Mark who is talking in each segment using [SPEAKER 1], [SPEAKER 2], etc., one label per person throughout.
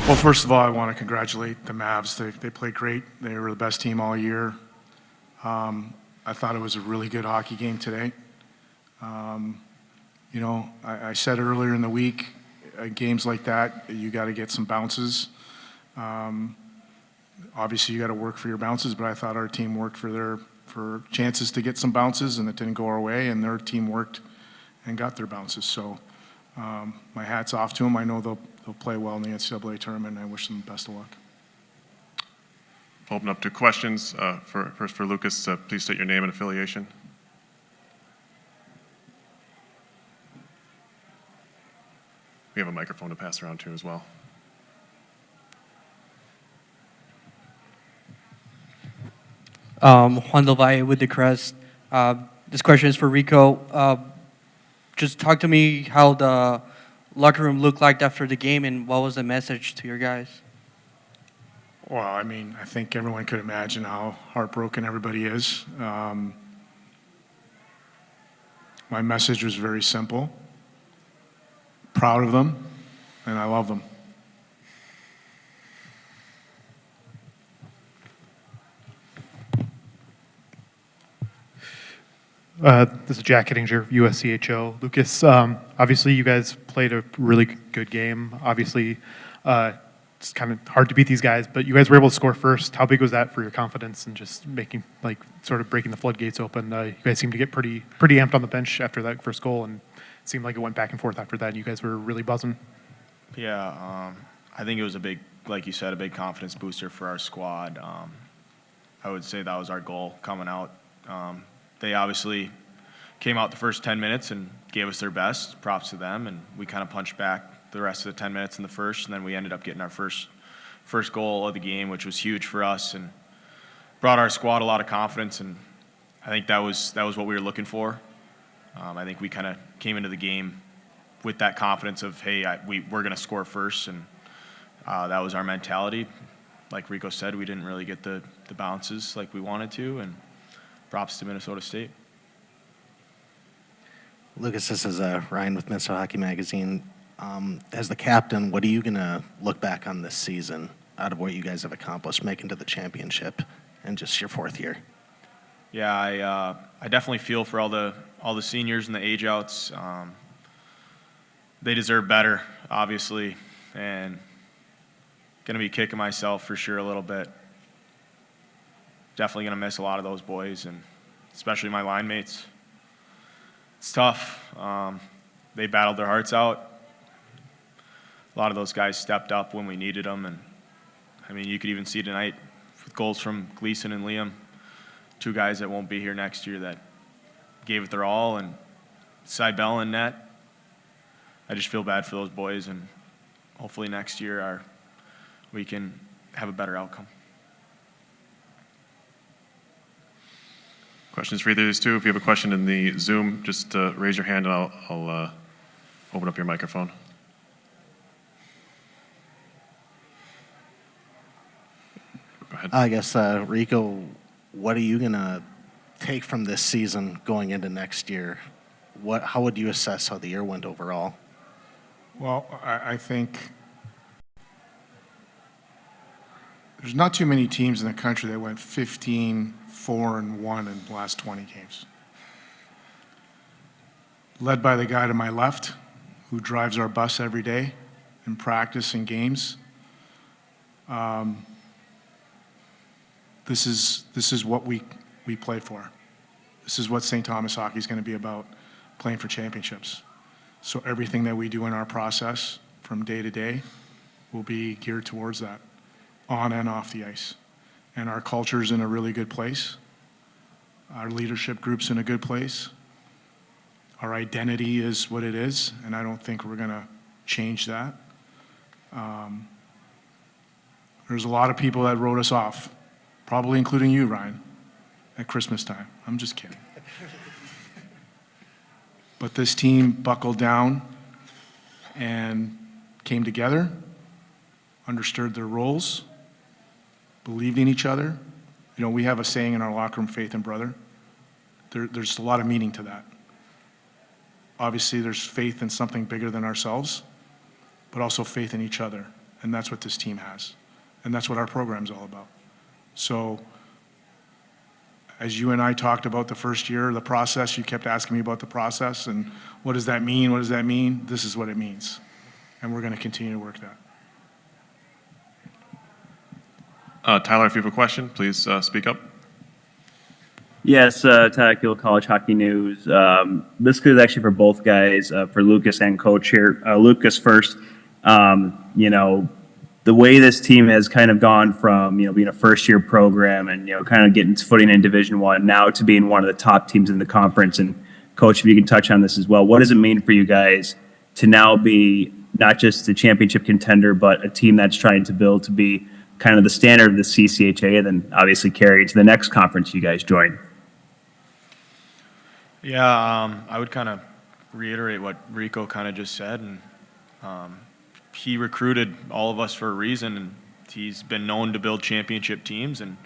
[SPEAKER 1] Well, first of all, I want to congratulate the Mavs. They played great. They were the best team all year. I thought it was a really good hockey game today. I said earlier in the week, games like that, you got to get some bounces. Obviously, you got to work for your bounces, but I thought our team worked for chances to get some bounces, and it didn't go our way, and their team worked and got their bounces. So my hat's off to them. I know they'll play well in the NCAA tournament, and I wish them the best of luck.
[SPEAKER 2] Open up to questions. First for Lucas, please state your name and affiliation. We have a microphone to pass around too as well.
[SPEAKER 3] Juan Del Valle with the Crest. This question is for Rico. Just talk to me how the locker room looked like after the game and what was the message to your guys?
[SPEAKER 1] Well, I mean, I think everyone could imagine how heartbroken everybody is. My message was very simple. Proud of them, and I love them.
[SPEAKER 4] This is Jack Hittinger, USCHO. Lucas, obviously you guys played a really good game. Obviously, it's kind of hard to beat these guys, but you guys were able to score first. How big was that for your confidence and just making, sort of breaking the floodgates open? You guys seemed to get pretty amped on the bench after that first goal, and it seemed like it went back and forth after that, and you guys were really buzzing.
[SPEAKER 5] Yeah, I think it was a big, like you said, a big confidence booster for our squad. I would say that was our goal coming out. They obviously came out the first 10 minutes and gave us their best. Props to them, and we kind of punched back the rest of the 10 minutes in the first, and then we ended up getting our first goal of the game, which was huge for us and brought our squad a lot of confidence. And I think that was what we were looking for. I think we kind of came into the game with that confidence of, hey, we're going to score first, and that was our mentality. Like Rico said, we didn't really get the bounces like we wanted to, and props to Minnesota State.
[SPEAKER 6] Lucas, this is Ryan with Minnesota Hockey Magazine. As the captain, what are you going to look back on this season out of what you guys have accomplished, making to the championship in just your fourth year?
[SPEAKER 5] Yeah, I definitely feel for all the seniors and the age outs. They deserve better, obviously, and going to be kicking myself for sure a little bit. Definitely going to miss a lot of those boys, and especially my line mates. It's tough. They battled their hearts out. A lot of those guys stepped up when we needed them, and I mean, you could even see tonight with goals from Gleason and Liam, two guys that won't be here next year that gave it their all, and Seibel and net. I just feel bad for those boys, and hopefully next year we can have a better outcome.
[SPEAKER 2] Questions for either of these two? If you have a question in the Zoom, just raise your hand and I'll open up your microphone. Go ahead.
[SPEAKER 6] I guess, Rico, what are you going to take from this season going into next year? How would you assess how the year went overall?
[SPEAKER 1] Well, I think there's not too many teams in the country that went 15-4-1 in the last 20 games. Led by the guy to my left, who drives our bus every day in practice and games. This is what we play for. This is what St. Thomas hockey is going to be about, playing for championships. So everything that we do in our process from day to day will be geared towards that, on and off the ice. And our culture's in a really good place. Our leadership group's in a good place. Our identity is what it is, and I don't think we're going to change that. There's a lot of people that wrote us off, probably including you, Ryan, at Christmas time. I'm just kidding. But this team buckled down and came together, understood their roles, believed in each other. You know, we have a saying in our locker room, faith and brother. There's a lot of meaning to that. Obviously, there's faith in something bigger than ourselves, but also faith in each other and that's what this team has. And that's what our program's all about. So as you and I talked about the first year, the process, you kept asking me about the process and what does that mean? What does that mean? This is what it means. And we're going to continue to work that.
[SPEAKER 2] Tyler, if you have a question, please speak up.
[SPEAKER 7] Yes, Tyler Kill, College Hockey News. This is actually for both guys, for Lucas and Coach here. Lucas first. You know, the way this team has kind of gone from, you know, being a first-year program and, you know, kind of getting its footing in Division I now to being one of the top teams in the conference. And, Coach, if you can touch on this as well, what does it mean for you guys to now be not just a championship contender, but a team that's trying to build to be kind of the standard of the CCHA and then obviously carry it to the next conference you guys join?
[SPEAKER 5] Yeah, I would kind of reiterate what Rico kind of just said, and he recruited all of us for a reason, and he's been known to build championship teams, and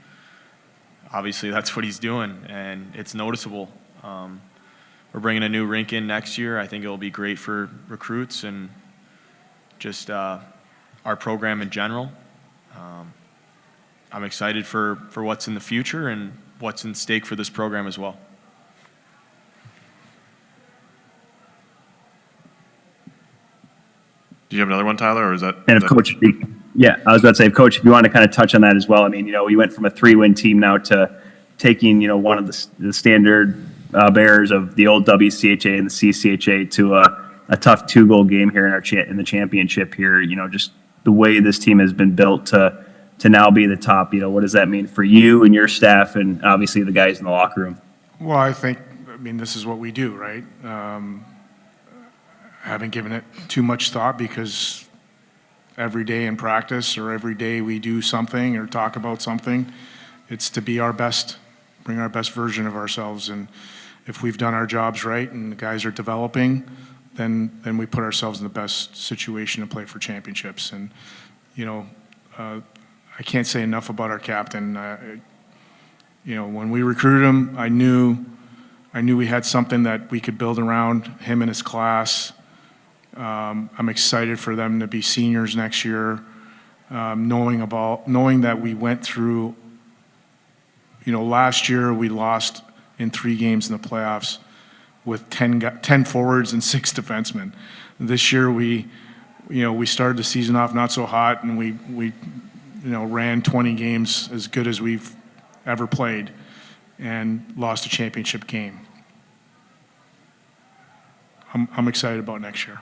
[SPEAKER 5] obviously that's what he's doing, and it's noticeable. We're bringing a new rink in next year. I think it'll be great for recruits and just our program in general. I'm excited for what's in the future and what's in stake for this program as well.
[SPEAKER 2] Do you have another one, Tyler, or is that?
[SPEAKER 7] And if Coach, yeah, I was about to say, if Coach, if you want to kind of touch on that as well. I mean, you know, you went from a 3-win team now to taking, you know, one of the standard bearers of the old WCHA and the CCHA to a tough 2-goal game here in the championship here. You know, just the way this team has been built to now be the top. You know, what does that mean for you and your staff, and obviously the guys in the locker room?
[SPEAKER 1] Well, I mean, this is what we do, right? I haven't given it too much thought because every day in practice or every day we do something or talk about something, it's to be our best, bring our best version of ourselves. And if we've done our jobs right and the guys are developing, then we put ourselves in the best situation to play for championships. And, you know, I can't say enough about our captain. You know, when we recruited him, I knew we had something that we could build around him and his class. I'm excited for them to be seniors next year, knowing that we went through, you know, last year we lost in 3 games in the playoffs with 10 forwards and 6 defensemen. This year we started the season off not so hot, and we ran 20 games as good as we've ever played and lost a championship game. I'm excited about next year.